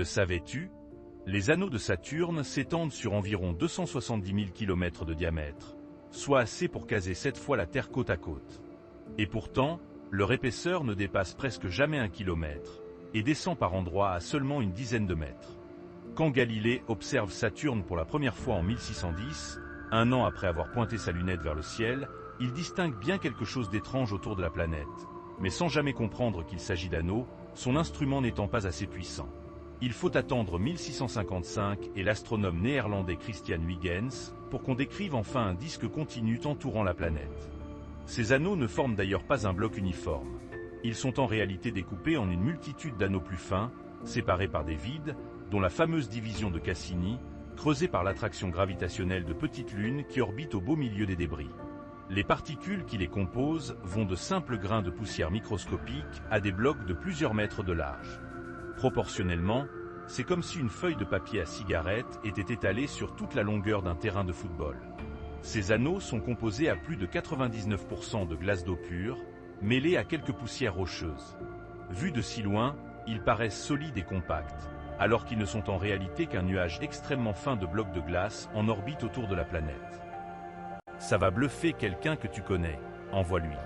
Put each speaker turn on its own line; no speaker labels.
Le savais-tu? Les anneaux de Saturne s'étendent sur environ 270 000 km de diamètre, soit assez pour caser 7 fois la Terre côte à côte. Et pourtant, leur épaisseur ne dépasse presque jamais 1 kilomètre, et descend par endroits à seulement une dizaine de mètres. Quand Galilée observe Saturne pour la première fois en 1610, un an après avoir pointé sa lunette vers le ciel, il distingue bien quelque chose d'étrange autour de la planète, mais sans jamais comprendre qu'il s'agit d'anneaux, son instrument n'étant pas assez puissant. Il faut attendre 1655 et l'astronome néerlandais Christian Huygens pour qu'on décrive enfin un disque continu entourant la planète. Ces anneaux ne forment d'ailleurs pas un bloc uniforme. Ils sont en réalité découpés en une multitude d'anneaux plus fins, séparés par des vides, dont la fameuse division de Cassini, creusée par l'attraction gravitationnelle de petites lunes qui orbitent au beau milieu des débris. Les particules qui les composent vont de simples grains de poussière microscopiques à des blocs de plusieurs mètres de large. Proportionnellement, c'est comme si une feuille de papier à cigarette était étalée sur toute la longueur d'un terrain de football. Ces anneaux sont composés à plus de 99% de glace d'eau pure, mêlée à quelques poussières rocheuses. Vus de si loin, ils paraissent solides et compacts, alors qu'ils ne sont en réalité qu'un nuage extrêmement fin de blocs de glace en orbite autour de la planète. Ça va bluffer quelqu'un que tu connais, envoie-lui.